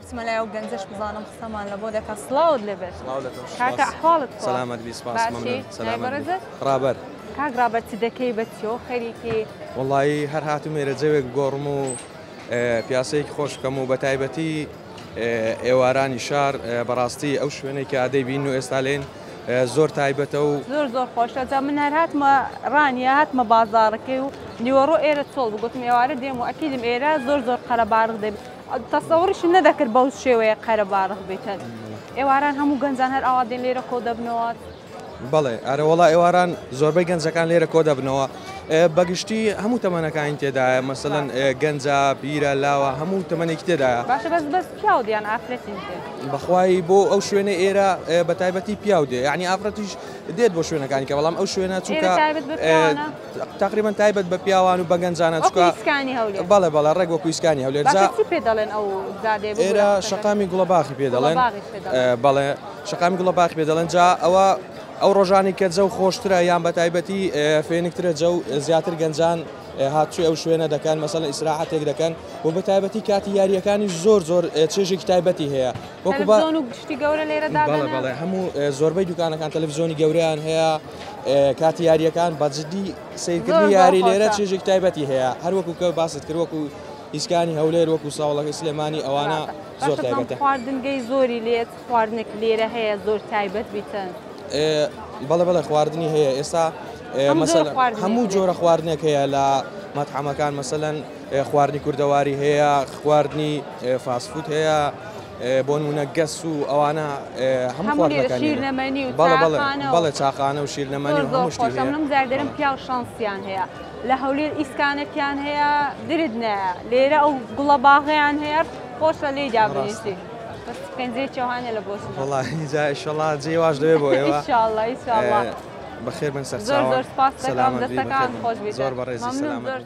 بسمەلای و گەنجەش بزانم قسەمان لە بۆ دەکات سڵاوت لەبێت کاکە ئەحواڵت سەلامەت بی سپاس مەمنون سەلامەت ڕابەر کاک ڕابەر چ دەکەی بە چۆ خەریکی وەڵایی هەر هاتوومێرە جەوێک گۆڕم و پیاسەیەکی خۆش بکەم و بە تایبەتی ئێوارانی شار بەڕاستی ئەو شوێنەی کە ئادەی بین و ئێستا لێن زۆر تایبەتە و زۆر خۆشە جا من هەر هاتمە ڕانیە هاتمە بازاڕەکەی و نیوەڕۆ ئێرە چۆڵ بگوتم ئێوارە دێم و ئەکیدم ئێرە زۆر قەرەبارق دەبێت تەسەوڕیشم نەدەکرد بەو شێوەیە قەرەبارق بێتن ئێواران هەموو گەنجان هەر ئاوا دێن لێرە کۆ دەبنەوە بەڵێ ئارەوەڵا ئێواران زۆربەی گەنجەکان لێرە کۆ دەبنەوە بەگشتی هەموو تەمەنەکانی تێدایە مەسەڵەن گەنجە بیرە لاوە هەموو تەمەنێکی تێدایە باشە بەس پیاو دیان ئافرەتین بەخوای بۆ ئەو شوێنە ئێرە بە تایبەتی پیاو دێ یعنی ئافرەتیش دێت بۆ شوێنەکانی کە بەڵام ئەو شوێنە چووکە تقریبا تایبەت بە پیاوان و بە گەنجانە چووکە بەڵێ ڕێک وەکو ئیسکانی هەولێر پێ دەڵێن ئەو ئێرە شەقامی گوڵەباخی پێ دەڵێن بەڵێ شەقامی گوڵەباخی پێ دەڵێن جا ئەو ڕۆژانی کە جەو خۆشترە یان بە تایبەتی فێنکترە جەو زیاتر گەنجان هاتووی ئەو شوێنە دەکەن مەسەڵەن ئیسراحەتێک دەکەن و بە تایبەتی کاتی یاریەکانی زۆر چێژێکی تایبەتی هەیە بەڵێ هەموو زۆربەی دوکانەکان تەلەڤیزۆنی گەورەیان هەیە کاتی یاریەکان بەجددی سیرکردنی یاری لێرە چێژێک تایبەتی هەیە هەر وەکو کە باست کرد وەکو ئیسکانی هەولێر وەکو ساوڵەکەی سلێمانی ئەوانە زۆر تایبەتە خواردنگەی زۆری لێت خواردنێک لێرە هەیە زۆر تایبەت بیتن بەڵێ خواردنی هەیە ئێستا هەموو جۆرە خواردنێک هەیە لە مەتحەمەکان مەسەلەن خواردنی کوردەواری هەیە خواردنی فاسفود هەیە بۆ نمونە گەس و ئەوانە هەموو شیرنەمەنی و بەڵێ چاقانە و شیرنەمەنی و هەموو شتی هەیە لەم جاردەرم پیا و شانسیان هەیە لە هەولێر ئیسکانەکیان هەیە درد نایە لێرە ئەو گوڵە باغیان هەیە خۆشە لێ جابنیستی پێنجەی چاوانە لە بۆش وەڵاهی جا ئینشەڵا جێواش دەوێ بۆ ئێوە ئینشاءڵڵا بەخێر من زۆر سپاس دەکەم دەستەکان خۆش بیت زۆر بەڕێزی سەلامەت